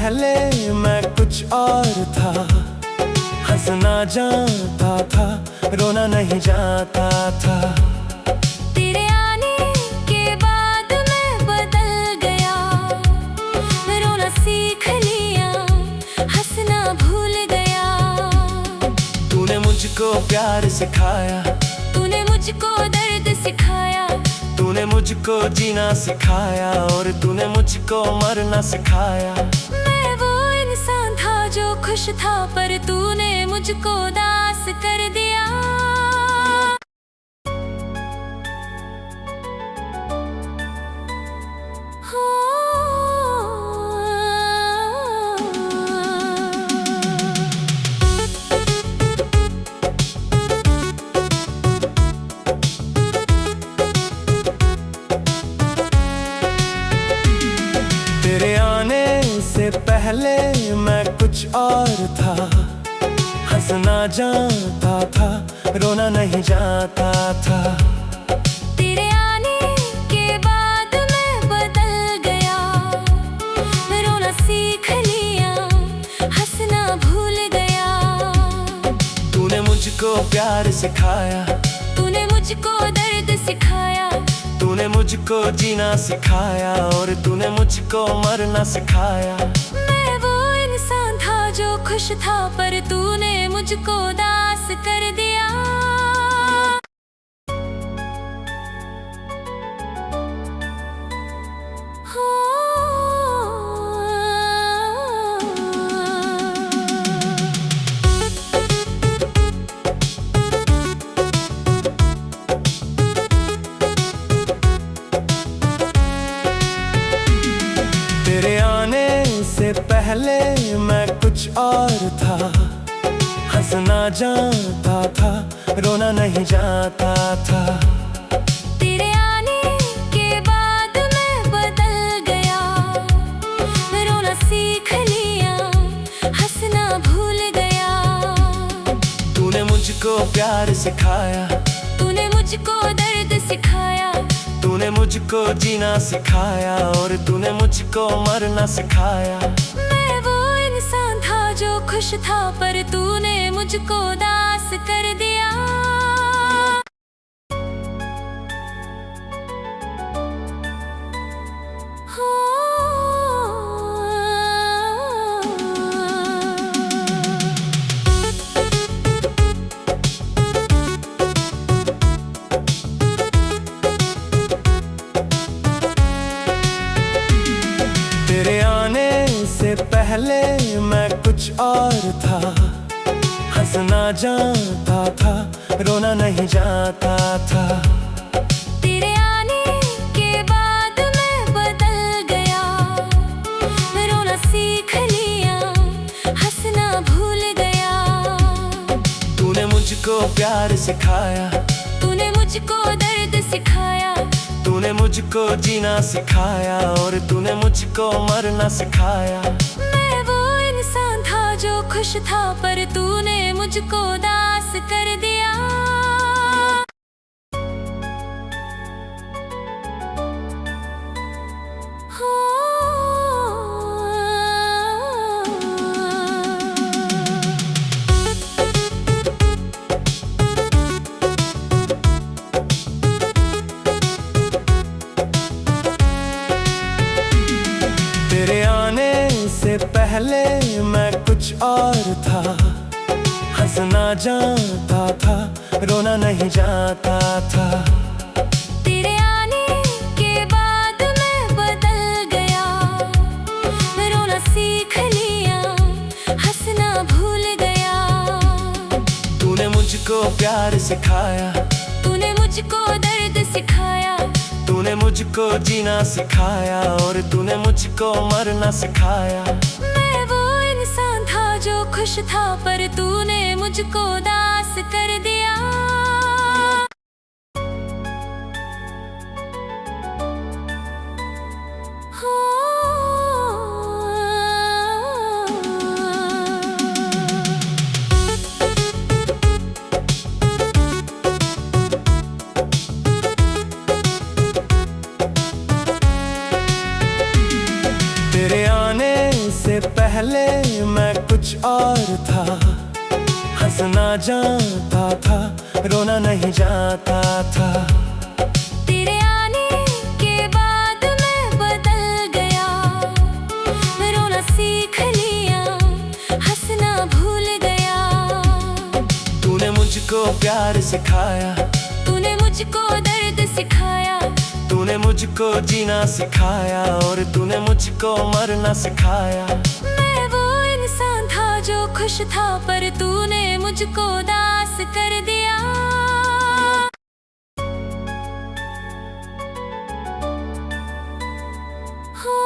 पहले मैं कुछ और था, हंसना जानता था, रोना नहीं जाता था। तेरे आने के बाद मैं बदल गया, रोना सीख लिया, हंसना भूल गया। तूने मुझको प्यार सिखाया, तूने मुझको दर्द सिखाया, तूने मुझको जीना सिखाया और तूने मुझको मरना सिखाया। मैं वो इंसान था जो खुश था, पर तूने मुझको उदास कर दिया। हो तेरे आने से पहले मैं कुछ और था, हंसना जानता था, रोना नहीं जाता था। तेरे आने के बाद मैं बदल गया, रोना सीख लिया, हंसना भूल गया। तूने मुझको प्यार सिखाया, तूने मुझको दर्द सिखाया, तूने मुझको जीना सिखाया और तूने मुझको मरना सिखाया। मैं वो इंसान था जो खुश था, पर तूने मुझको उदास कर दिया। हो तेरे आने से पहले मैं कुछ और था, हंसना जानता था, रोना नहीं जाता था। तेरे आने के बाद मैं बदल गया, रोना सीख लिया, हंसना भूल गया। तूने मुझको प्यार सिखाया, तूने मुझको दर्द सिखाया, तूने मुझको जीना सिखाया और तूने मुझको मरना सिखाया। मैं वो इंसान था जो खुश था, पर तूने मुझको उदास कर दिया। हो तेरे आने से पहले मैं कुछ और था, हंसना जानता था, रोना नहीं जाता था। तेरे आने के बाद मैं बदल गया, रोना सीख लिया, हंसना भूल गया। तूने मुझको प्यार सिखाया, तूने मुझको दर्द सिखाया, तूने मुझको जीना सिखाया और तूने मुझको मरना सिखाया। मैं वो इंसान था जो खुश था, पर तूने मुझको उदास कर दिया। हो तेरे आने से पहले मैं कुछ और था, हंसना जानता था, रोना नहीं जाता था। तेरे आने के बाद मैं बदल गया, रोना सीख लिया, हंसना भूल गया। तूने मुझको प्यार सिखाया, तूने मुझको दर्द सिखाया, तूने मुझको जीना सिखाया और तूने मुझको मरना सिखाया। मैं वो इंसान था जो खुश था, पर तूने मुझको उदास कर दिया। हो तेरे आने से और था, हंसना जानता था, रोना नहीं जाता था। तेरे आने के बाद मैं बदल गया, रोना सीख लिया, हंसना भूल गया। तूने मुझको प्यार सिखाया, तूने मुझको दर्द सिखाया, तूने मुझको जीना सिखाया, और तूने मुझको मरना सिखाया। मैं वो इंसान था जो खुश था, पर तूने मुझको उदास कर दिया। हो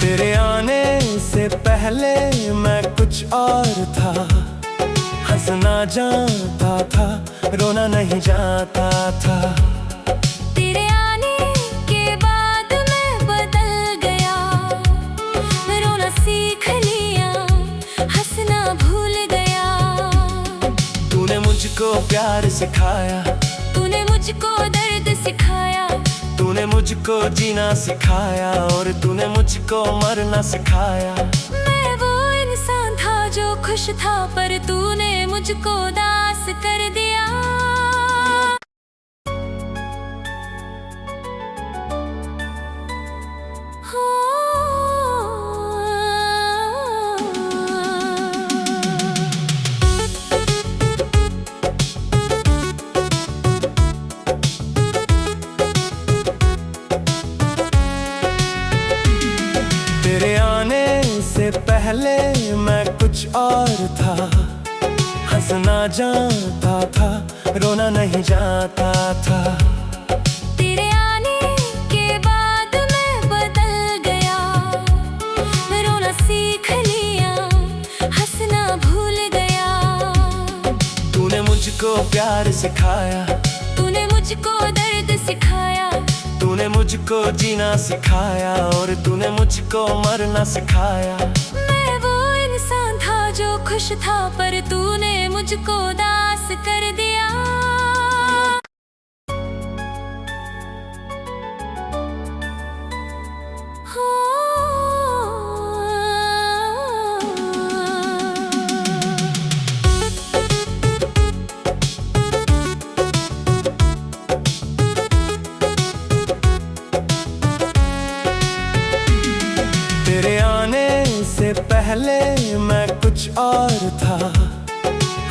तेरे आने से पहले मैं कुछ और था, हंसना जानता था, रोना नहीं जाता था। तेरे आने के बाद मैं बदल गया, रोना सीख लिया, हंसना भूल गया। तूने मुझको प्यार सिखाया, तूने मुझको दर्द सिखाया, तूने मुझको जीना सिखाया, और तूने मुझको मरना सिखाया। मैं वो इंसान था जो खुश था, पर तूने मुझको उदास कर दिया। हो तेरे आने से पहले मैं कुछ और था, हंसना जानता था, रोना नहीं जाता था। तेरे आने के बाद मैं बदल गया, रोना सीख लिया, हंसना भूल गया। तूने मुझको प्यार सिखाया, तूने मुझको दर्द सिखाया, तूने मुझको जीना सिखाया, और तूने मुझको मरना सिखाया। मैं वो इंसान था जो खुश था, पर तूने मुझको उदास कर दिया। हो तेरे आने से पहले मैं कुछ और था,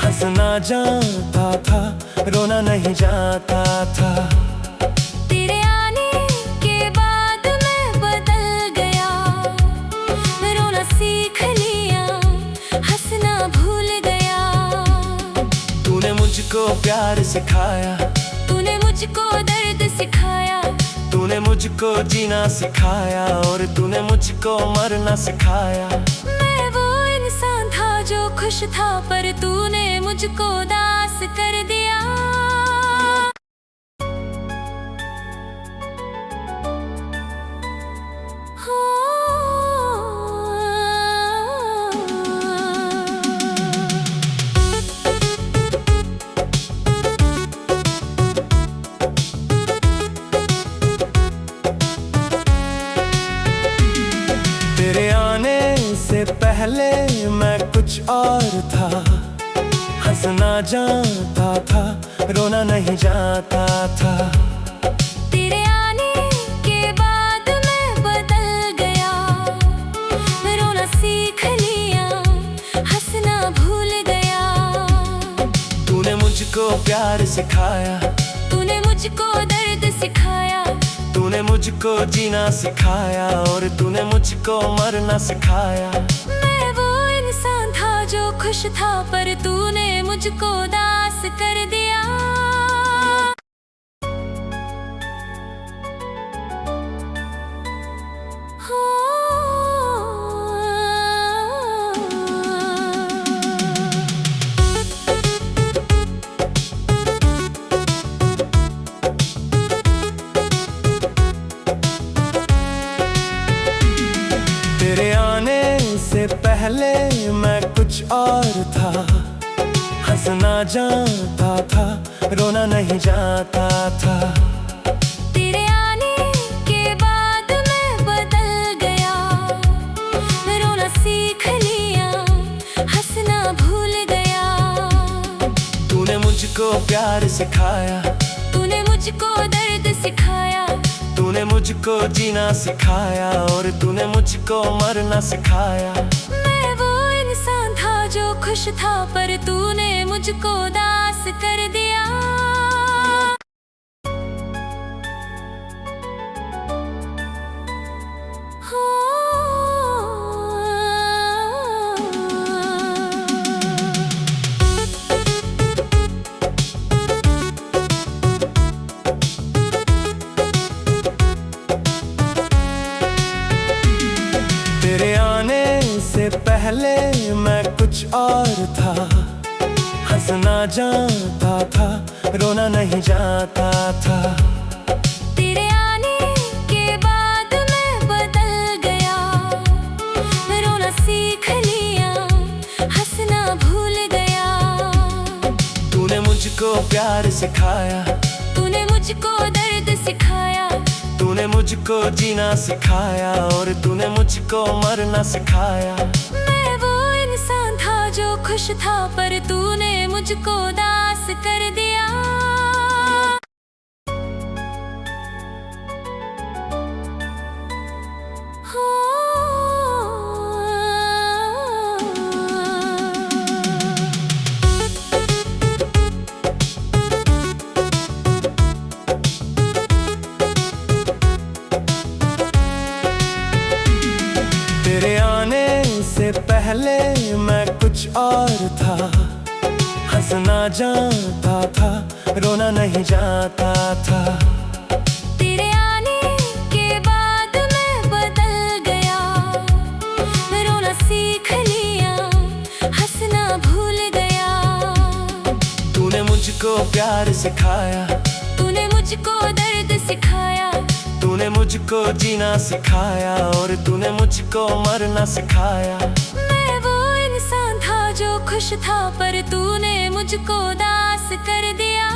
हंसना जानता था, रोना नहीं जाता था। तेरे आने के बाद मैं बदल गया, रोना सीख लिया, हंसना भूल गया। तूने मुझको प्यार सिखाया, तूने मुझको दर्द सिखाया, तूने मुझको जीना सिखाया, और तूने मुझको मरना सिखाया। मैं वो इंसान था जो खुश था, पर तूने मुझको उदास कर दिया। हो तेरे आने से पहले मैं कुछ और था, हंसना जानता था, रोना नहीं जाता था। तेरे आने के बाद मैं बदल गया, रोना सीख लिया, हंसना भूल गया। तूने मुझको प्यार सिखाया, तूने मुझको दर्द सिखाया, तूने मुझको जीना सिखाया, और तूने मुझको मरना सिखाया। मैं वो इंसान था जो खुश था, पर तूने मुझको उदास कर दिया। हो तेरे आने से पहले मैं कुछ जानता था, रोना नहीं जाता था। तेरे आने के बाद मैं बदल गया, रोना सीख लिया, हंसना भूल गया। तूने मुझको प्यार सिखाया, तूने मुझको दर्द सिखाया, तूने मुझको जीना सिखाया, और तूने मुझको मरना सिखाया। मैं वो इंसान था जो खुश था, पर तूने मुझको उदास कर दिया। तेरे आने से पहले मैं कुछ और था, हंसना जानता था, रोना नहीं जाता था। तेरे आने के बाद मैं बदल गया, रोना सीख लिया, हंसना भूल गया। तूने मुझको प्यार सिखाया, तूने मुझको दर्द सिखाया, तूने मुझको जीना सिखाया, और तूने मुझको मरना सिखाया। मैं वो इंसान था जो खुश था, पर तूने मुझको उदास कर दिया। तेरे आने से पहले मैं कुछ और था, हंसना जानता था, रोना नहीं जाता था। तेरे आने के बाद मैं बदल गया, रोना सीख लिया, हंसना भूल गया। तूने मुझको प्यार सिखाया, तूने मुझको दर्द सिखाया, तूने मुझको जीना सिखाया, और तूने मुझको मरना सिखाया। मैं वो इंसान था जो खुश था, पर तूने मुझको उदास कर दिया।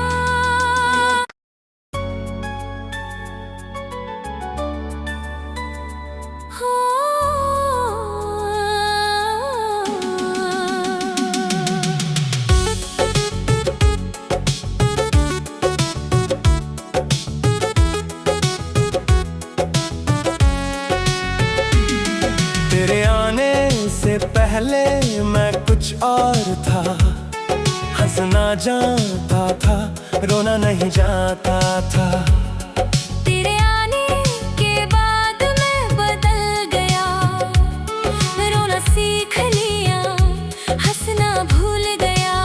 तेरे आने से पहले मैं कुछ और था, हंसना जानता था, रोना नहीं जाता था। तेरे आने के बाद मैं बदल गया, रोना सीख लिया, हंसना भूल गया।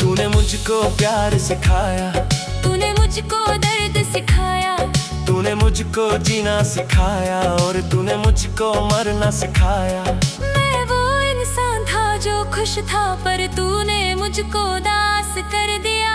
तूने मुझको प्यार सिखाया, तूने मुझको दर्द सिखाया, तूने मुझको जीना सिखाया, और तूने मुझको मरना सिखाया। मैं वो इंसान था जो खुश था, पर तूने मुझको उदास कर दिया।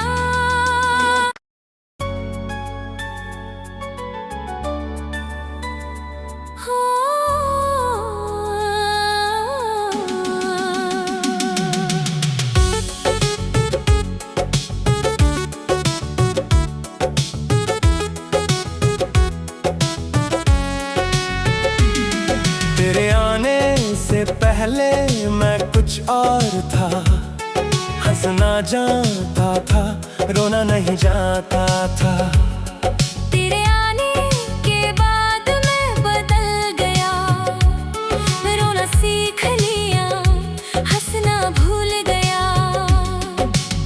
तेरे आने से पहले मैं कुछ और था, हंसना जानता था, रोना नहीं जाता था। तेरे आने के बाद मैं बदल गया, रोना सीख लिया, हंसना भूल गया।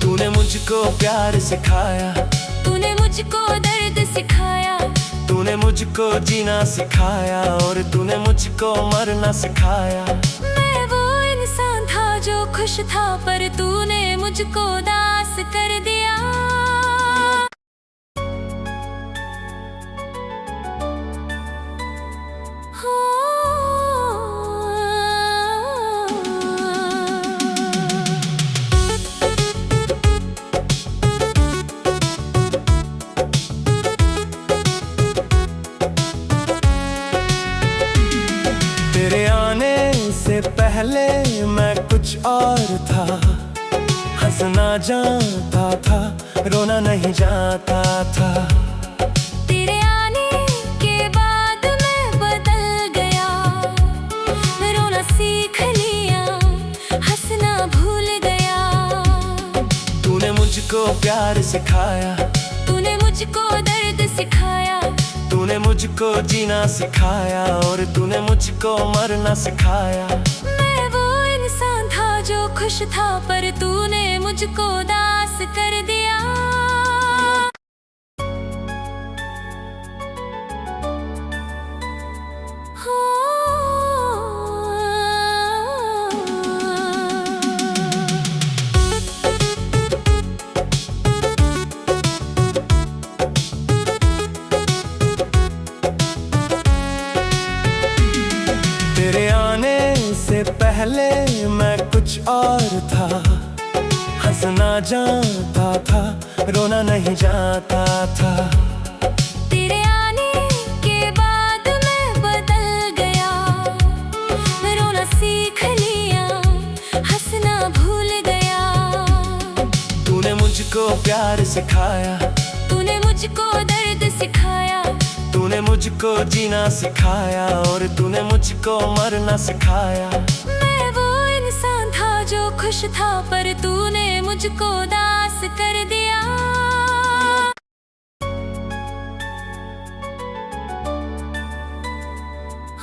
तूने मुझको प्यार सिखाया, तूने मुझको दर्द सिखाया, तूने मुझको जीना सिखाया, और तूने मुझको मरना सिखाया। मैं वो इंसान था जो खुश था, पर तूने मुझको उदास कर दिया। तेरे आने से पहले मैं कुछ और था, हंसना जानता था, रोना नहीं जाता था। तेरे आने के बाद मैं बदल गया, रोना सीख लिया, हंसना भूल गया। तूने मुझको प्यार सिखाया, तूने मुझको दर्द सिखाया, तूने मुझको जीना सिखाया और तूने मुझको मरना सिखाया। मैं वो इंसान था जो खुश था, पर तूने मुझको उदास कर दिया। हो तेरे आने से पहले मैं कुछ और था, हंसना जानता था, रोना नहीं जाता था। तेरे आने के बाद मैं बदल गया, रोना सीख लिया, हंसना भूल गया। तूने मुझको प्यार सिखाया, तूने मुझको दर्द सिखाया, तूने मुझको जीना सिखाया और तूने मुझको मरना सिखाया। मैं वो इंसान था जो खुश था, पर तूने मुझको उदास कर दिया।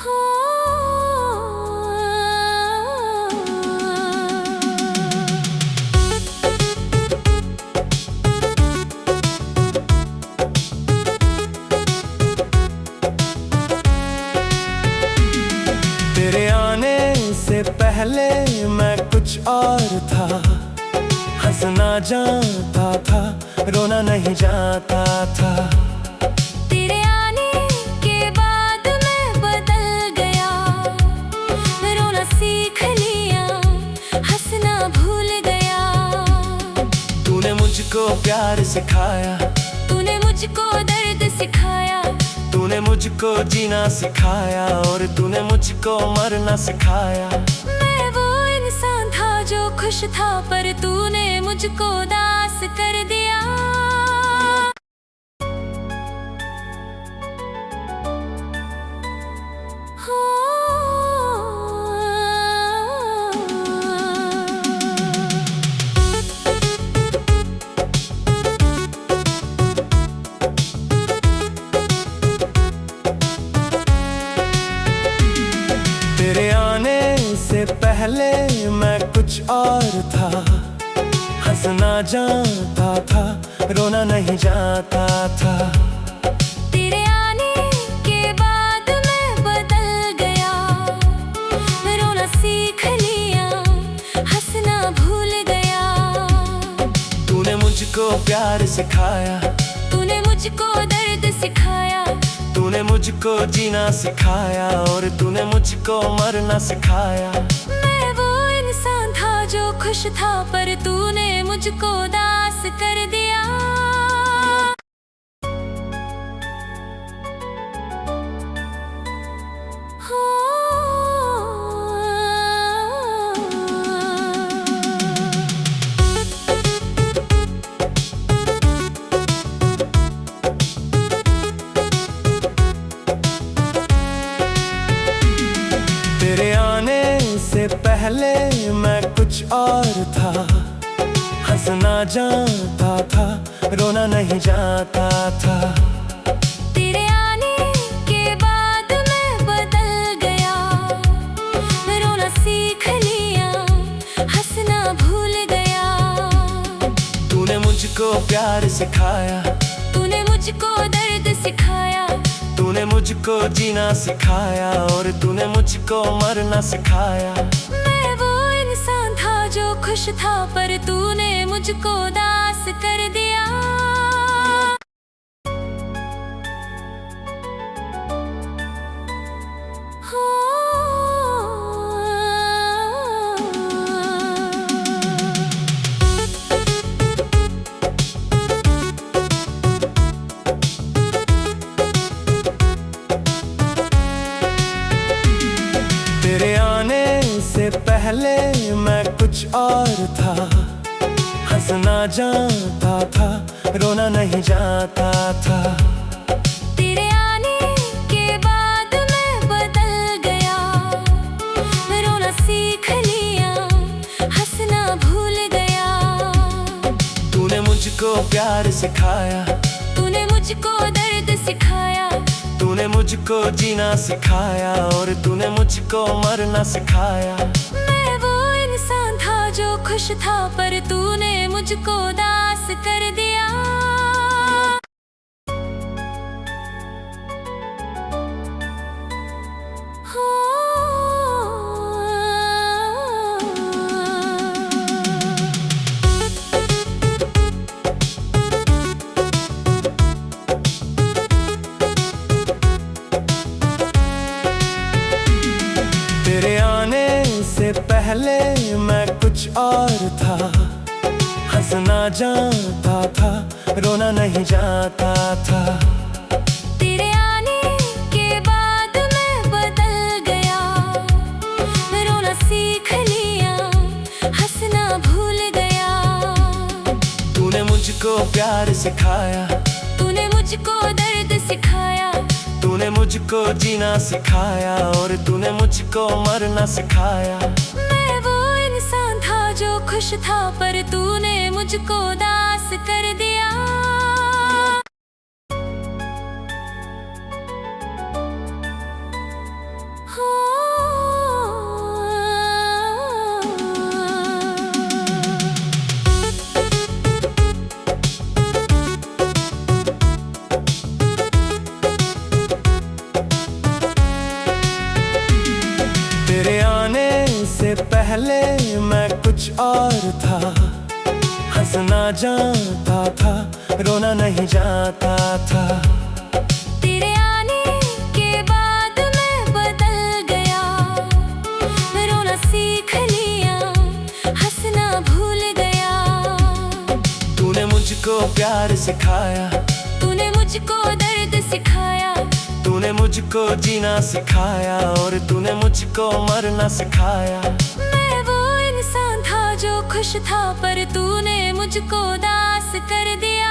हो तेरे आने से पहले मैं कुछ और था, हंसना जानता था, रोना नहीं जाता था। तेरे आने के बाद मैं बदल गया, रोना सीख लिया, हंसना भूल गया। तूने मुझको प्यार सिखाया, तूने मुझको दर्द सिखाया, तूने मुझको जीना सिखाया और तूने मुझको मरना सिखाया। मैं वो इंसान था जो खुश था, पर तूने मुझको उदास कर दिया। हो तेरे आने से पहले मैं कुछ और था, हंसना जानता था, रोना नहीं जाता था। तेरे आने के बाद मैं बदल गया, रोना सीख लिया, हंसना भूल गया। तूने मुझको प्यार सिखाया, तूने मुझको दर्द सिखाया, तूने मुझको जीना सिखाया और तूने मुझको मरना सिखाया। मैं वो इंसान था जो खुश था, पर तूने मुझको उदास कर दिया। हो तेरे आने से पहले मैं कुछ और था, हंसना जानता था, रोना नहीं जाता था। तेरे आने के बाद मैं बदल गया, रोना सीख लिया, हंसना भूल गया। तूने मुझको प्यार सिखाया, तूने मुझको दर्द सिखाया, तूने मुझको जीना सिखाया और तूने मुझको मरना सिखाया। मैं वो इंसान था जो खुश था, पर तूने मुझको उदास कर दिया। हो तेरे आने से पहले मैं कुछ और था, हंस हंसना जानता था, रोना नहीं जाता था। तेरे आने के बाद मैं बदल गया, रोना सीख लिया, हंसना भूल गया। तूने मुझको प्यार सिखाया, तूने मुझको दर्द सिखाया, तूने मुझको जीना सिखाया, और तूने मुझको मरना सिखाया। मैं वो इंसान था जो खुश था, पर तूने मुझको उदास कर दिया। हो तेरे आने से पहले मैं कुछ और था, हंसना जानता था, रोना नहीं जाता था। तेरे आने के बाद मैं बदल गया, रोना सीख लिया, हंसना भूल गया। तूने मुझको प्यार सिखाया, तूने मुझको दर्द सिखाया, तूने मुझको जीना सिखाया, और तूने मुझको मरना सिखाया। मैं वो इंसान था जो खुश था, पर तूने मुझको उदास कर दिया। हो तेरे आने से पहले मैं कुछ और था, हंसना जानता था, रोना नहीं जाता था। तेरे आने के बाद मैं बदल गया, रोना सीख लिया, हंसना भूल गया। तूने मुझको प्यार सिखाया, तूने मुझको दर्द सिखाया, तूने मुझको जीना सिखाया, और तूने मुझको मरना सिखाया। मैं वो इंसान था जो खुश था, पर तूने मुझको उदास कर दिया।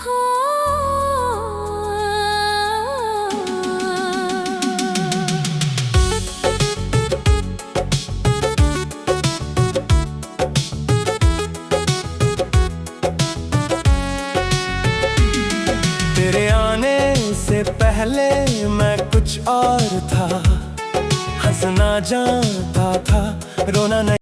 हो तेरे आने से पहले मैं कुछ और था, हंसना जानता था, रोना नहीं